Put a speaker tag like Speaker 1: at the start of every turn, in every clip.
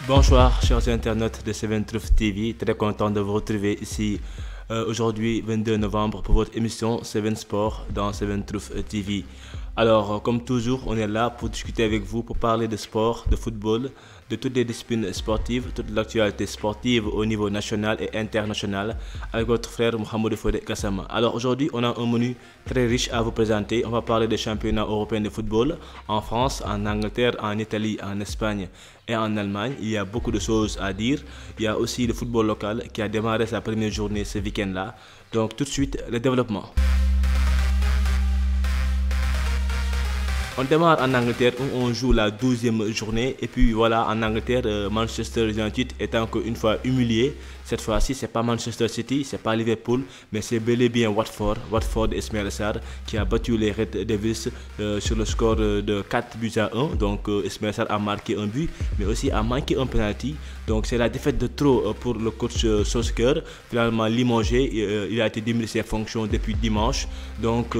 Speaker 1: Bonsoir chers internautes de Seven Truth TV, très content de vous retrouver ici aujourd'hui 22 novembre pour votre émission Seven Sport dans Seven Truth TV. Alors comme toujours on est là pour discuter avec vous, pour parler de sport, de football, de toutes les disciplines sportives, toute l'actualité sportive au niveau national et international avec votre frère Mohamedou Fodé Gassama. Alors aujourd'hui on a un menu très riche à vous présenter. On va parler des championnats européens de football en France, en Angleterre, en Italie, en Espagne et en Allemagne. Il y a beaucoup de choses à dire. Il y a aussi le football local qui a démarré sa première journée ce week-end-là. Donc tout de suite, le développement. On démarre en Angleterre où on joue la 12e journée et puis voilà, en Angleterre, Manchester United est encore une fois humilié. Cette fois-ci, c'est pas Manchester City, c'est pas Liverpool, mais c'est bel et bien Watford Ismaïla Sarr qui a battu les Red Devils sur le score de 4 buts à 1. Donc Ismaïla Sarr a marqué un but, mais aussi a manqué un penalty. Donc c'est la défaite de trop pour le coach Solskjaer. Finalement limogé, il a été démis de ses fonctions depuis dimanche. Donc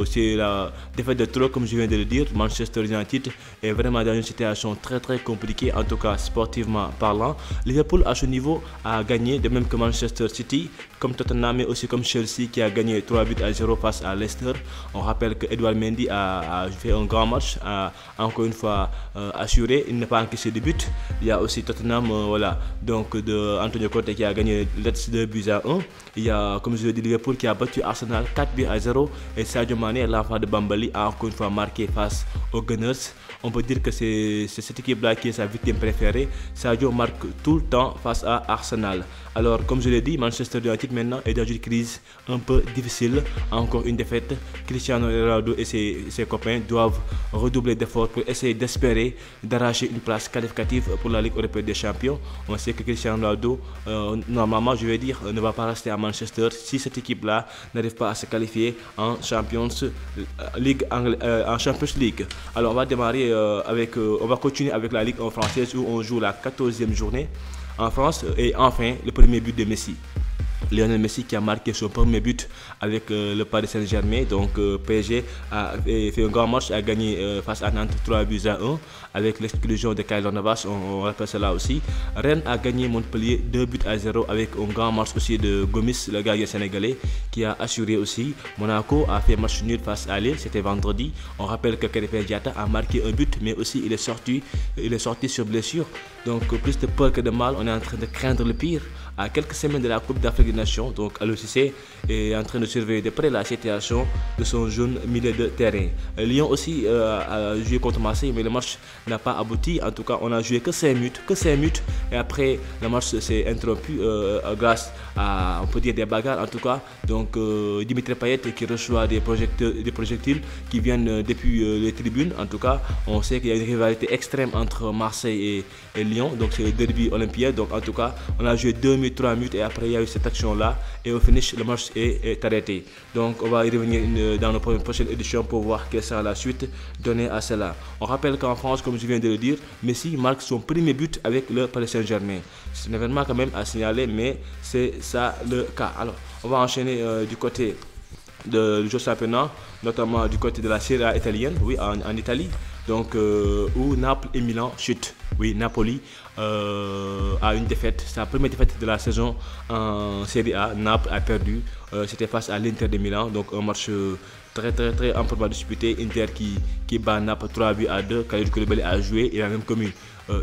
Speaker 1: c'est la défaite de trop, comme je viens de le dire. Manchester United est vraiment dans une situation très compliquée, en tout cas sportivement parlant. Liverpool à ce niveau a gagné, de même que Manchester City, comme Tottenham, mais aussi comme Chelsea qui a gagné 3 buts à 0 face à Leicester. On rappelle que Edouard Mendy a fait un grand match, a encore une fois assuré, il n'a pas encaissé de but. Il y a aussi Tottenham, voilà, donc de Antonio Conte qui a gagné Leeds 2 buts à 1. Il y a, comme je l'ai dit, Liverpool qui a battu Arsenal 4 buts à 0 et Sadio Mané, l'enfant de Bambali, a encore une fois marqué face aux Gunners. On peut dire que c'est cette équipe-là qui est sa victime préférée. Sadio marque tout le temps face à Arsenal. Alors, comme je l'ai dit, Manchester United maintenant est dans une crise un peu difficile. Encore une défaite. Cristiano Ronaldo et ses copains doivent redoubler d'efforts pour essayer d'espérer d'arracher une place qualificative pour la Ligue européenne des champions. On sait que Cristiano Ronaldo, normalement, je vais dire, ne va pas rester à Manchester si cette équipe-là n'arrive pas à se qualifier en Champions League. Alors, on va démarrer on va continuer avec la Ligue française où on joue la 14e journée en France et enfin le premier but de Messi. Lionel Messi qui a marqué son premier but avec le Paris Saint-Germain. Donc PSG a fait un grand match, a gagné face à Nantes 3 buts à 1 avec l'exclusion de Keylor Navas, on rappelle cela aussi. Rennes a gagné Montpellier 2 buts à 0 avec un grand match aussi de Gomis, le gardien sénégalais, qui a assuré aussi. Monaco a fait match nul face à Lille, c'était vendredi. On rappelle que Krépin Diatta a marqué un but, mais aussi il est sorti sur blessure. Donc plus de peur que de mal, on est en train de craindre le pire. À quelques semaines de la Coupe d'Afrique des Nations, donc Aliou Cissé est en train de surveiller de près la situation de son jeune milieu de terrain. Lyon aussi a joué contre Marseille, mais le match n'a pas abouti. En tout cas, on a joué que 5 minutes, et après le match s'est interrompu grâce à, on peut dire, des bagarres en tout cas. Donc Dimitri Payet qui reçoit des projectiles qui viennent depuis les tribunes. En tout cas, on sait qu'il y a une rivalité extrême entre Marseille et Lyon, donc c'est le derby olympien. Donc en tout cas, on a joué 2 minutes, 3 minutes et après il y a eu cette action là et au finish le match est arrêté. Donc on va y revenir dans nos prochaines éditions pour voir quelle sera la suite donnée à cela. On rappelle qu'en France, comme je viens de le dire, Messi marque son premier but avec le Paris Saint-Germain. C'est un événement quand même à signaler, mais c'est ça le cas. Alors on va enchaîner du côté du jeu championnat, notamment du côté de la Serie A italienne, oui, en Italie. Donc où Naples et Milan chutent. Oui, Napoli a une défaite, sa première défaite de la saison en Serie A. Naples a perdu, c'était face à l'Inter de Milan, donc un match très amplement disputé. Inter qui bat Naples 3 buts à 2. Kalidou Koulibaly a joué, il a même commis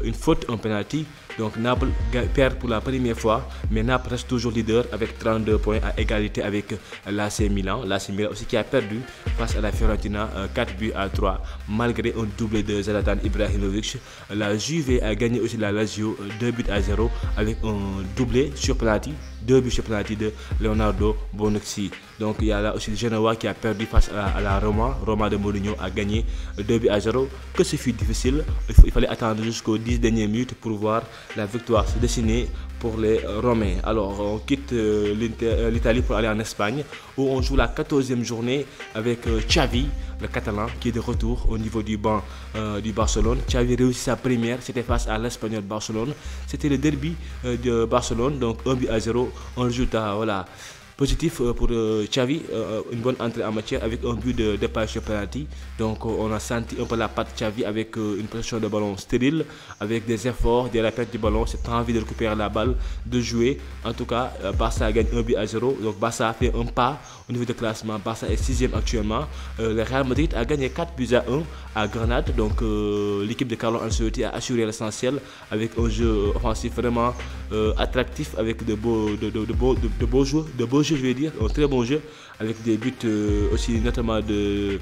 Speaker 1: une faute, un penalty. Donc Naples perd pour la première fois, mais Naples reste toujours leader avec 32 points à égalité avec l'AC Milan. L'AC Milan aussi qui a perdu face à la Fiorentina 4 buts à 3 malgré un doublé de Zlatan Ibrahimovic. La Juve a gagné aussi la Lazio 2 buts à 0 avec un doublé sur penalty, 2 buts sur penalty de Leonardo Bonucci. Donc il y a là aussi le Genoa qui a perdu face à la Roma de Mourinho a gagné 2 buts à 0. Que ce fut difficile, il fallait attendre jusqu'aux 10 dernières minutes pour voir la victoire se dessiner pour les Romains. Alors on quitte l'Italie pour aller en Espagne où on joue la 14e journée avec Xavi, le Catalan, qui est de retour au niveau du banc du Barcelone. Xavi réussit sa première, c'était face à l'Espagnol Barcelone. C'était le derby de Barcelone, donc 1 but à 0, un résultat voilà, Positif pour Xavi, une bonne entrée en matière avec un but de dépassage sur penalty. Donc on a senti un peu la patte Xavi avec une possession de ballon stérile, avec des efforts, dès la perte du ballon, cette envie de récupérer la balle, de jouer. En tout cas, Barça gagne 1-0. Donc Barça a fait un pas au niveau de classement. Barça est 6e actuellement. Le Real Madrid a gagné 4-1 à Grenade. Donc l'équipe de Carlo Ancelotti a assuré l'essentiel avec un jeu offensif vraiment attractif, avec de beaux jeux, je vais dire, un très bon jeu, avec des buts aussi notamment de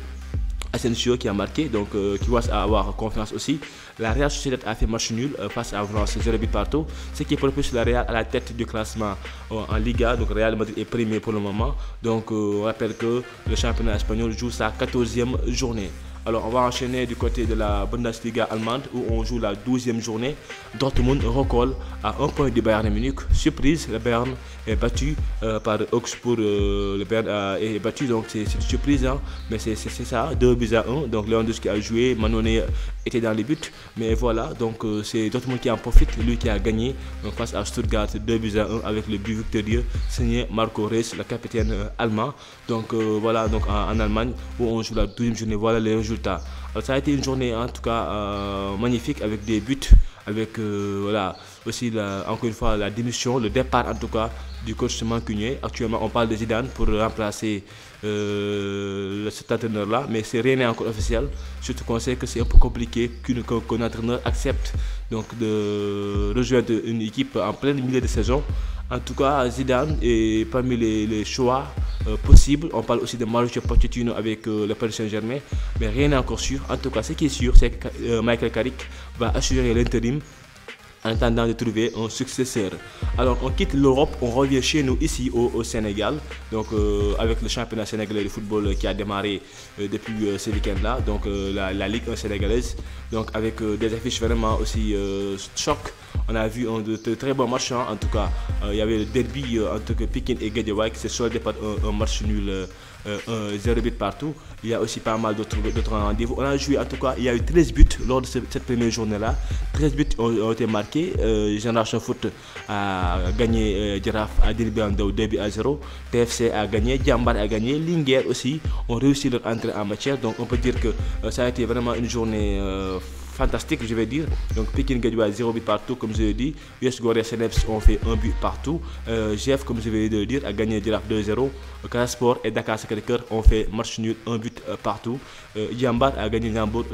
Speaker 1: Asensio qui a marqué, donc qui va avoir confiance aussi. La Real Sociedad a fait match nul face à Valence, 0 but partout, ce qui propulse la Real à la tête du classement en Liga. Donc Real Madrid est premier pour le moment. Donc on rappelle que le championnat espagnol joue sa 14e journée. Alors on va enchaîner du côté de la Bundesliga allemande où on joue la 12e journée. Dortmund recolle à 1 point du Bayern Munich. Surprise, le Bayern est battu par Augsbourg. Le Bayern est battu, donc c'est une surprise, hein, mais c'est ça, 2-1. Donc Lewandowski a joué, Manone était dans les buts, mais voilà, donc c'est Dortmund qui en profite, lui qui a gagné donc, face à Stuttgart 2-1 avec le but victorieux signé Marco Reus, le capitaine allemand. Donc voilà, donc en Allemagne où on joue la 12e journée, voilà les résultats. Alors, ça a été une journée en tout cas magnifique avec des buts, avec voilà, aussi encore une fois la démission, le départ en tout cas du coach Mancunier. Actuellement on parle de Zidane pour remplacer cet entraîneur là, mais c'est rien n'est encore officiel, surtout qu'on sait que c'est un peu compliqué qu'un entraîneur accepte donc de rejoindre une équipe en plein milieu de saison. En tout cas, Zidane est parmi les choix possibles. On parle aussi de Mauricio Pochettino avec le Paris Saint-Germain, mais rien n'est encore sûr. En tout cas, ce qui est sûr, c'est que Michael Carrick va assurer l'intérim en attendant de trouver un successeur. Alors on quitte l'Europe, on revient chez nous ici au Sénégal, donc avec le championnat sénégalais de football qui a démarré depuis ce week-end-là, donc la Ligue 1 sénégalaise, donc avec des affiches vraiment aussi choc. On a vu de très bons matchs, hein. En tout cas il y avait le derby entre Pikine et Guédiawaye qui s'est soldé par un match nul 0 but partout. Il y a aussi pas mal d'autres rendez-vous. On a joué, en tout cas, il y a eu 13 buts lors de cette première journée-là. 13 buts ont été marqués. Génération Foot a gagné Giraffe à Dirbandao 2-0. TFC a gagné, Djambar a gagné, Linguère aussi ont réussi leur entrée en matière. Donc on peut dire que ça a été vraiment une journée fantastique, je vais dire. Donc Pikine Guédiawaye 0 but partout, comme je l'ai dit. US Gorée Seneps ont fait 1 but partout. GF, comme je vais le dire, a gagné Giraffe 2-0. Casa Sport et Dakar Sacré-Cœur ont fait match nul, 1 but partout. Djambar a gagné Ndiambour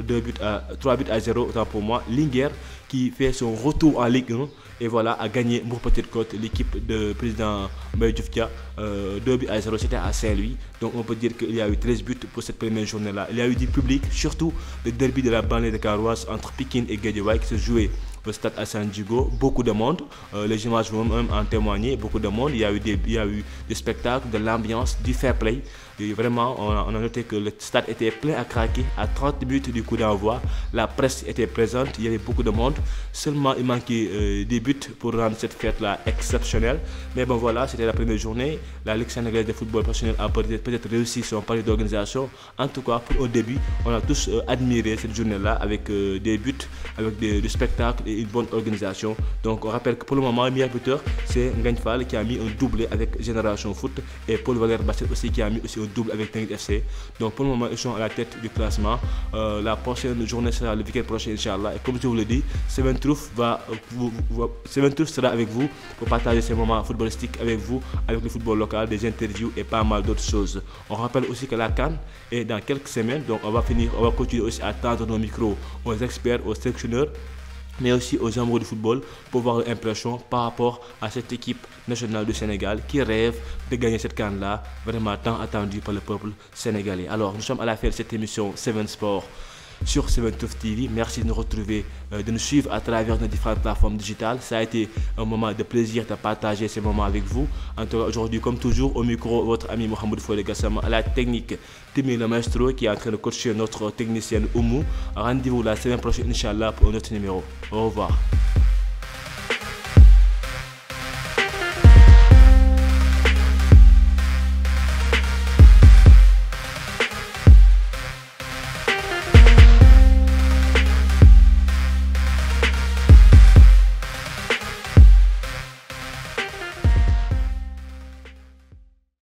Speaker 1: 3 buts à 0, autant pour moi. Linguère qui fait son retour en Ligue 1 et voilà, a gagné Mbour Petite Côte, l'équipe de président Mbaye Diouf Dia, 2 buts à 0, c'était à Saint-Louis. Donc on peut dire qu'il y a eu 13 buts pour cette première journée-là. Il y a eu du public, surtout le derby de la banlieue de Caroise entre Pikine et Guédiawaye qui se jouait au stade Assane Djigo. Beaucoup de monde, les images vont même en témoigner, beaucoup de monde. Il y a eu des spectacles, de l'ambiance, du fair play. Et vraiment, on a noté que le stade était plein à craquer à 30 minutes du coup d'envoi. La presse était présente, il y avait beaucoup de monde. Seulement, il manquait des buts pour rendre cette fête-là exceptionnelle. Mais bon, voilà, c'était la première journée. La Ligue sénégalaise de football professionnel a peut-être réussi son pari d'organisation. En tout cas, pour au début, on a tous admiré cette journée-là avec des buts, avec des spectacles et une bonne organisation. Donc, on rappelle que pour le moment, le meilleur buteur, c'est Ngagne Fall qui a mis un doublé avec Génération Foot et Paul Valère Basset aussi qui a mis aussi un double avec Teungueth FC. Donc pour le moment ils sont à la tête du classement. La prochaine journée sera le week-end prochain, Inch'Allah. Et comme je vous l'ai dit, Seven Truth sera avec vous pour partager ces moments footballistiques avec vous, avec le football local, des interviews et pas mal d'autres choses. On rappelle aussi que la CAN est dans quelques semaines, donc on va continuer aussi à tendre nos micros aux experts, aux sélectionneurs, mais aussi aux amoureux du football pour voir leur impression par rapport à cette équipe nationale du Sénégal qui rêve de gagner cette CAN-là, vraiment tant attendue par le peuple sénégalais. Alors, nous sommes à la fin de cette émission Seven Sport sur Seven Truth TV. Merci de nous retrouver, de nous suivre à travers nos différentes plateformes digitales. Ça a été un moment de plaisir de partager ces moments avec vous. En tout cas, aujourd'hui, comme toujours, au micro, votre ami Mohamed Fouele Gassama, à la technique, Timmy le maestro qui est en train de coacher notre technicienne Oumou. Rendez-vous la semaine prochaine, Inch'Allah, pour un autre numéro. Au revoir.